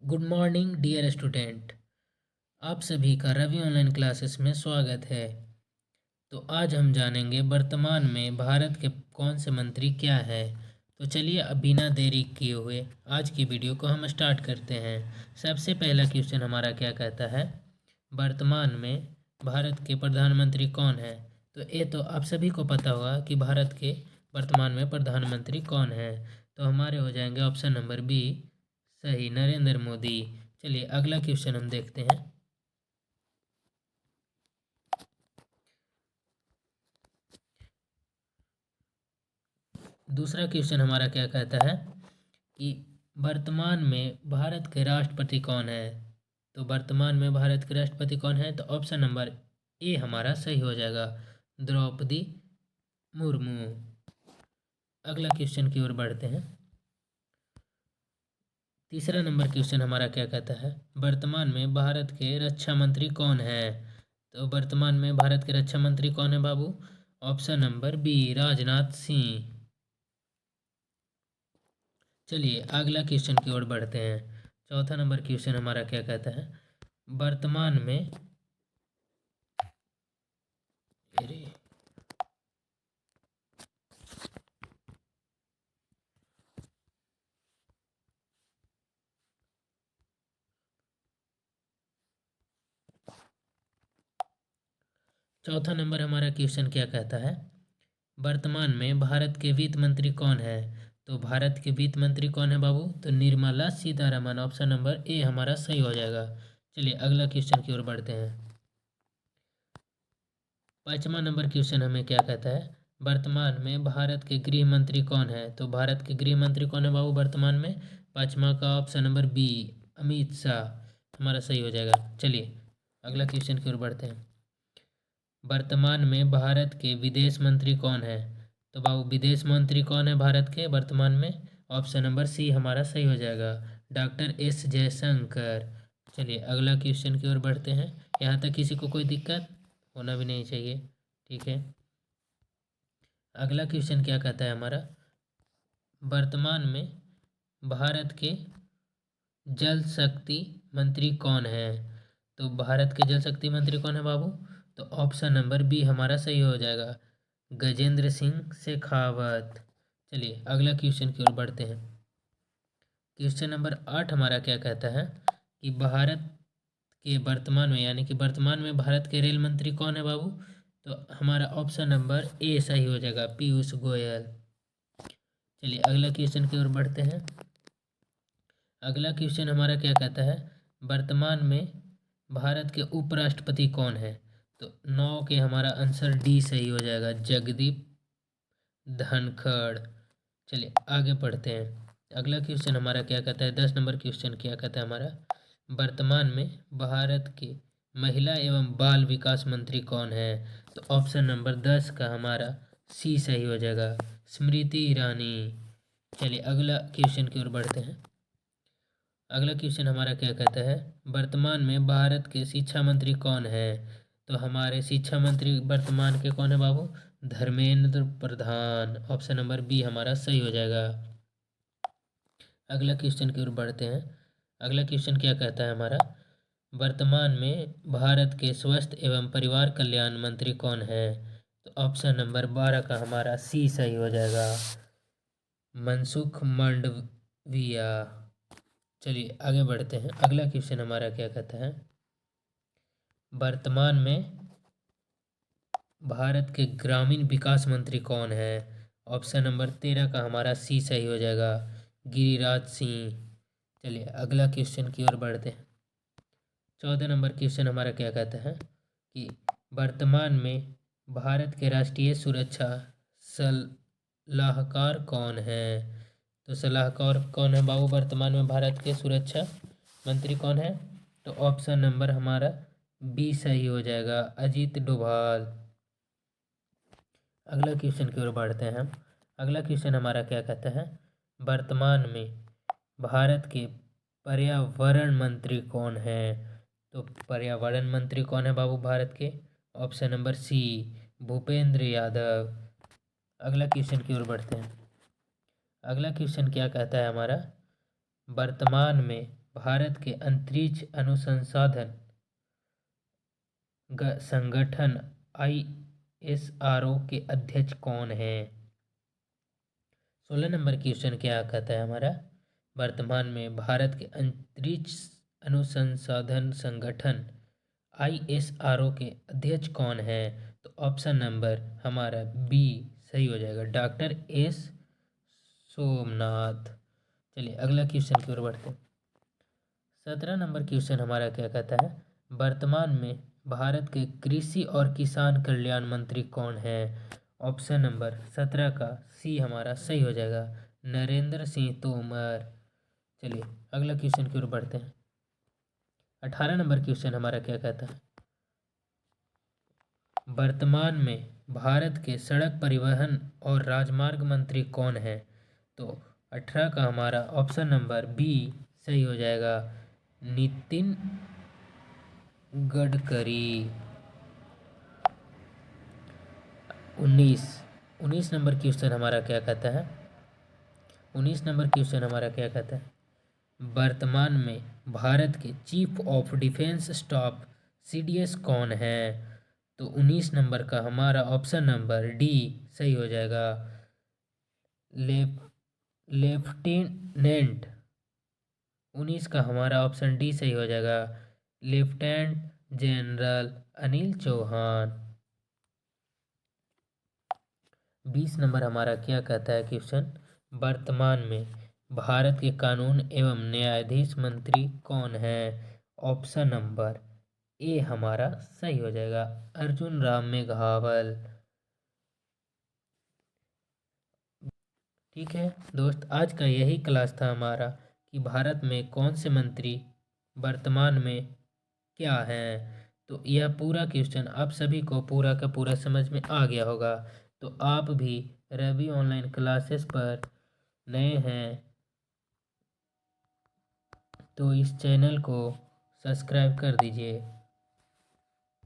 Good morning dear student. आप सभी का रवि ऑनलाइन क्लासेस में स्वागत है। तो आज हम जानेंगे वर्तमान में भारत के कौन से मंत्री क्या है। तो चलिए अब बिना देरी किए हुए आज की वीडियो को हम स्टार्ट करते हैं। सबसे पहला क्वेश्चन हमारा क्या कहता है, वर्तमान में भारत के प्रधानमंत्री कौन है। तो ये तो आप सभी को पता होगा कि भारत के वर्तमान में प्रधानमंत्री कौन है। तो हमारे हो जाएंगे ऑप्शन नंबर बी सही, नरेंद्र मोदी। चलिए अगला क्वेश्चन हम देखते हैं। दूसरा क्वेश्चन हमारा क्या कहता है कि वर्तमान में भारत के राष्ट्रपति कौन है। तो वर्तमान में भारत के राष्ट्रपति कौन है, तो ऑप्शन नंबर ए हमारा सही हो जाएगा, द्रौपदी मुर्मू। अगला क्वेश्चन की ओर बढ़ते हैं। तीसरा नंबर क्वेश्चन हमारा क्या कहता है, वर्तमान में भारत के रक्षा मंत्री कौन है। तो वर्तमान में भारत के रक्षा मंत्री कौन है बाबू, option number B Rajnath Singh. चलिए अगला क्वेश्चन की ओर बढ़ते हैं। चौथा नंबर क्वेश्चन हमारा क्या कहता है, वर्तमान में चौथा नंबर हमारा क्वेश्चन क्या कहता है, वर्तमान में भारत के वित्त मंत्री कौन है। तो भारत के वित्त मंत्री कौन है बाबू, तो Nirmala Sitharaman. Option number A हमारा सही हो जाएगा। चलिए अगला क्वेश्चन की ओर बढ़ते हैं। पांचवा नंबर क्वेश्चन हमें क्या कहता है, वर्तमान में भारत के गृह मंत्री कौन है। तो भारत के गृह मंत्री कौन है बाबू वर्तमान में, पांचवा का option number B Amit Shah हमारा सही हो जाएगा। चलिए अगला क्वेश्चन की ओर बढ़ते हैं। वर्तमान में भारत के विदेश मंत्री कौन है। तो बाबू विदेश मंत्री कौन है भारत के वर्तमान में, ऑप्शन नंबर सी हमारा सही हो जाएगा, डॉक्टर एस जयशंकर। चलिए अगला क्वेश्चन की ओर बढ़ते हैं। यहाँ तक किसी को कोई दिक्कत होना भी नहीं चाहिए, ठीक है। अगला क्वेश्चन क्या कहता है हमारा, वर्तमान में भारत के जल शक्ति मंत्री कौन है। तो भारत के जल शक्ति मंत्री कौन है बाबू, तो ऑप्शन नंबर बी हमारा सही हो जाएगा, गजेंद्र सिंह शेखावत। चलिए अगला क्वेश्चन की ओर बढ़ते हैं। क्वेश्चन नंबर 8 हमारा क्या कहता है कि भारत के वर्तमान में यानी कि वर्तमान में भारत के रेल मंत्री कौन है बाबू, तो हमारा ऑप्शन नंबर ए सही हो जाएगा, पीयूष गोयल। चलिए अगला क्वेश्चन की ओर बढ़ते हैं। अगला क्वेश्चन हमारा क्या कहता है, वर्तमान में भारत के उपराष्ट्रपति कौन है। तो 9 के हमारा आंसर डी सही हो जाएगा, जगदीप धनखड़। चलिए आगे बढ़ते हैं। अगला क्वेश्चन हमारा क्या कहता है, 10 नंबर क्वेश्चन क्या कहता है हमारा, वर्तमान में भारत के महिला एवं बाल विकास मंत्री कौन है। तो ऑप्शन नंबर 10 का हमारा सी सही हो जाएगा, स्मृति ईरानी। चलिए अगला क्वेश्चन की ओर बढ़ते हैं। अगला क्वेश्चन हमारा क्या कहता है, वर्तमान में भारत के शिक्षा मंत्री कौन है। तो हमारे शिक्षा मंत्री वर्तमान के कौन है बाबू, Dharmendra Pradhan. Option number B हमारा सही हो जाएगा। अगला क्वेश्चन की ओर बढ़ते हैं। अगला क्वेश्चन क्या कहता है हमारा, वर्तमान में भारत के स्वास्थ्य एवं परिवार कल्याण मंत्री कौन है। तो ऑप्शन नंबर 12 का हमारा सी सही हो जाएगा, मनसुख मांडविया। चलिए आगे बढ़ते हैं। अगला क्वेश्चन हमारा क्या कहता है, वर्तमान में भारत के ग्रामीण विकास मंत्री कौन है। ऑप्शन नंबर 13 का हमारा सी सही हो जाएगा, गिरिराज सिंह। चलिए अगला क्वेश्चन की ओर बढ़ते हैं। 14 नंबर क्वेश्चन हमारा क्या कहता है कि वर्तमान में भारत के राष्ट्रीय सुरक्षा सलाहकार कौन है। तो सलाहकार कौन है बाबू वर्तमान में भारत के सुरक्षा मंत्री कौन है, तो ऑप्शन नंबर हमारा बी सही हो जाएगा, अजीत डोभाल। अगला क्वेश्चन की ओर बढ़ते हैं हम। अगला क्वेश्चन हमारा क्या कहता है, वर्तमान में भारत के पर्यावरण मंत्री कौन है। तो पर्यावरण मंत्री कौन है बाबू भारत के, option number C Bhupendra Yadav. अगला क्वेश्चन की ओर बढ़ते हैं। अगला क्वेश्चन क्या कहता है हमारा, वर्तमान में भारत के अंतरिक्ष अनुसंधान संगठन ISRO के अध्यक्ष कौन है? 16 नंबर क्वेश्चन क्या कहता है हमारा, वर्तमान में भारत के अंतरिक्ष अनुसंधान संगठन ISRO के अध्यक्ष कौन है? तो ऑप्शन नंबर हमारा बी सही हो जाएगा, डॉक्टर एस सोमनाथ। चलिए अगला क्वेश्चन की ओर बढ़ते हैं। 17 नंबर क्वेश्चन हमारा क्या कहता है, वर्तमान में भारत के कृषि और किसान कल्याण मंत्री कौन है? ऑप्शन नंबर 17 का सी हमारा सही हो जाएगा, नरेंद्र सिंह तोमर। चलिए अगला क्वेश्चन की ओर बढ़ते हैं। 18 नंबर क्वेश्चन हमारा क्या कहता है, वर्तमान में भारत के सड़क परिवहन और राजमार्ग मंत्री कौन है? तो 18 का हमारा ऑप्शन नंबर बी सही हो जाएगा, नितिन गडकरी। 19 नंबर क्वेश्चन हमारा क्या कहता है, 19 नंबर क्वेश्चन हमारा क्या कहता है, वर्तमान में भारत के chief of defence staff CDS कौन है? तो 19 नंबर का हमारा ऑप्शन नंबर डी सही हो जाएगा, लेफ्टिनेंट 19 का हमारा ऑप्शन डी सही हो जाएगा, lieutenant general Anil Chauhan. 20 number हमारा क्या कहता है क्वेश्चन, वर्तमान में भारत के कानून एवं न्यायाधीश मंत्री कौन है? ऑप्शन नंबर ए हमारा सही हो जाएगा, अर्जुन राम मेघवाल। ठीक है दोस्त, आज का यही क्लास था हमारा कि भारत में कौन से मंत्री वर्तमान में क्या हैं। तो यह पूरा क्वेश्चन आप सभी को पूरा का पूरा समझ में आ गया होगा। तो आप भी रवि ऑनलाइन क्लासेस पर नए हैं तो इस चैनल को सब्सक्राइब कर दीजिए।